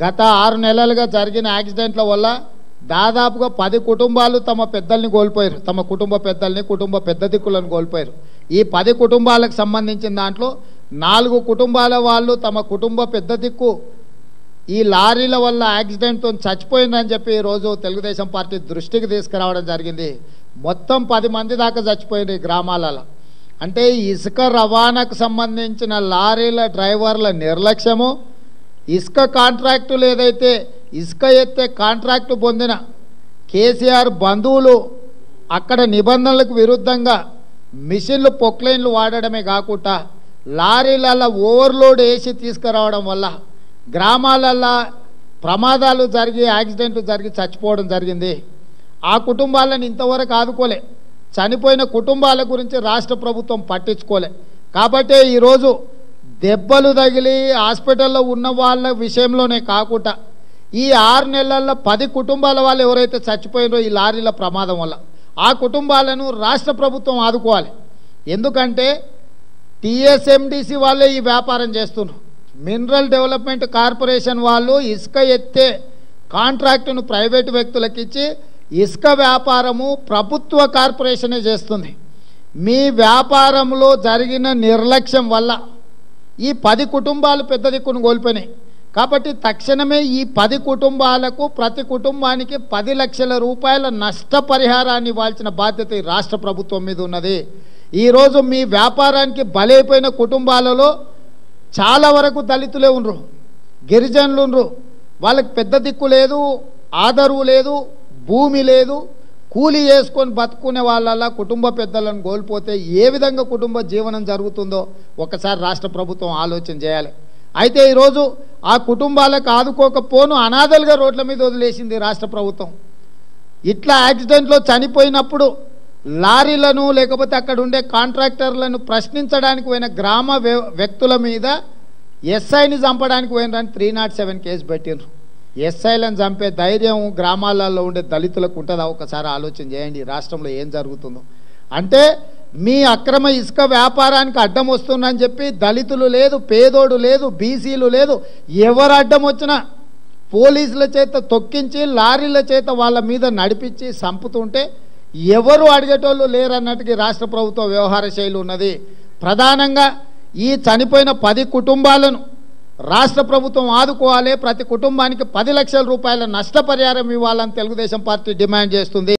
గత 6 నెలలుగా జరిగిన యాక్సిడెంట్ల వల్ల దాదాపుగా 10 కుటుంబాలు తమ పెద్దల్ని కోల్పోయారు. తమ కుటుంబ పెద్దల్ని, కుటుంబ పెద్ద దిక్కులను కోల్పోయారు. ఈ 10 కుటుంబాలకు సంబంధించిన దాంట్లో 4 కుటుంబాల వాళ్ళు తమ కుటుంబ పెద్ద దిక్కు ఈ లారీల వల్ల యాక్సిడెంట్తో చచ్చిపోయిందని చెప్పి ఈరోజు తెలుగుదేశం పార్టీ దృష్టికి తీసుకురావడం జరిగింది. మొత్తం 10 మంది దాకా చచ్చిపోయింది ఈ గ్రామాలలో. అంటే ఇసుక రవాణాకు సంబంధించిన లారీల డ్రైవర్ల నిర్లక్ష్యము, ఇసుక కాంట్రాక్టులు ఏదైతే ఇసుక ఎత్తే కాంట్రాక్టు పొందిన కేసీఆర్ బంధువులు అక్కడ నిబంధనలకు విరుద్ధంగా మిషన్లు పొక్లైన్లు వాడడమే కాకుండా లారీలలో ఓవర్లోడ్ వేసి తీసుకురావడం వల్ల గ్రామాలలో ప్రమాదాలు జరిగి యాక్సిడెంట్లు జరిగి చచ్చిపోవడం జరిగింది. ఆ కుటుంబాలను ఇంతవరకు ఆదుకోలే. చనిపోయిన కుటుంబాల గురించి రాష్ట్ర ప్రభుత్వం పట్టించుకోలే. కాబట్టే ఈరోజు దెబ్బలు తగిలి హాస్పిటల్లో ఉన్న వాళ్ళ విషయంలోనే కాకుండా ఈ 6 నెలల్లో 10 కుటుంబాల వాళ్ళు ఎవరైతే చచ్చిపోయినో ఈ లారీల ప్రమాదం వల్ల ఆ కుటుంబాలను రాష్ట్ర ప్రభుత్వం ఆదుకోవాలి. ఎందుకంటే టీఎస్ఎండిసి వాళ్ళే ఈ వ్యాపారం చేస్తున్నారు. మినరల్ డెవలప్మెంట్ కార్పొరేషన్ వాళ్ళు ఇసుక ఎత్తే కాంట్రాక్టును ప్రైవేటు వ్యక్తులకు ఇచ్చి ఇసుక వ్యాపారము ప్రభుత్వ కార్పొరేషనే చేస్తుంది. మీ వ్యాపారంలో జరిగిన నిర్లక్ష్యం వల్ల ఈ 10 కుటుంబాలు పెద్ద దిక్కును కోల్పోయినాయి. కాబట్టి తక్షణమే ఈ 10 కుటుంబాలకు ప్రతి కుటుంబానికి 10 లక్షల రూపాయల నష్టపరిహారాన్ని ఇవ్వాల్సిన బాధ్యత ఈ రాష్ట్ర ప్రభుత్వం మీద ఉన్నది. ఈరోజు మీ వ్యాపారానికి బలైపోయిన కుటుంబాలలో చాలా వరకు దళితులే ఉండరు, గిరిజనులు ఉండరు. వాళ్ళకి పెద్ద దిక్కు లేదు, ఆదరువు లేదు, భూమి లేదు. కూలీ చేసుకొని బతుకునే వాళ్ళ కుటుంబ పెద్దలను కోల్పోతే ఏ విధంగా కుటుంబ జీవనం జరుగుతుందో ఒకసారి రాష్ట్ర ప్రభుత్వం ఆలోచన చేయాలి. అయితే ఈరోజు ఆ కుటుంబాలకు ఆదుకోకపోను అనాథలుగా రోడ్ల మీద వదిలేసింది రాష్ట్ర ప్రభుత్వం. ఇట్లా యాక్సిడెంట్లో చనిపోయినప్పుడు లారీలను లేకపోతే అక్కడ ఉండే కాంట్రాక్టర్లను ప్రశ్నించడానికి పోయిన గ్రామ వ్యక్తుల మీద ఎస్ఐని చంపడానికి పోయినని 307 కేసు పెట్టిండ్రు. ఎస్ఐలను చంపే ధైర్యం గ్రామాలలో ఉండే దళితులకు ఉంటుందా? ఒకసారి ఆలోచన చేయండి. రాష్ట్రంలో ఏం జరుగుతుందో. అంటే మీ అక్రమ ఇసుక వ్యాపారానికి అడ్డం వస్తుందని చెప్పి దళితులు లేదు, పేదోడు లేదు, బీసీలు లేదు, ఎవరు అడ్డం వచ్చినా పోలీసుల చేత తొక్కించి లారీల చేత వాళ్ళ మీద నడిపించి చంపుతుంటే ఎవరు అడిగేటోళ్ళు లేరన్నట్టుగా రాష్ట్ర ప్రభుత్వ వ్యవహార శైలి ఉన్నది. ప్రధానంగా ఈ చనిపోయిన 10 కుటుంబాలను రాష్ట్ర ప్రభుత్వం ఆదుకోవాలి. ప్రతి కుటుంబానికి 10 లక్షల రూపాయల నష్టపరిహారం ఇవ్వాలని తెలుగుదేశం పార్టీ డిమాండ్ చేస్తుంది.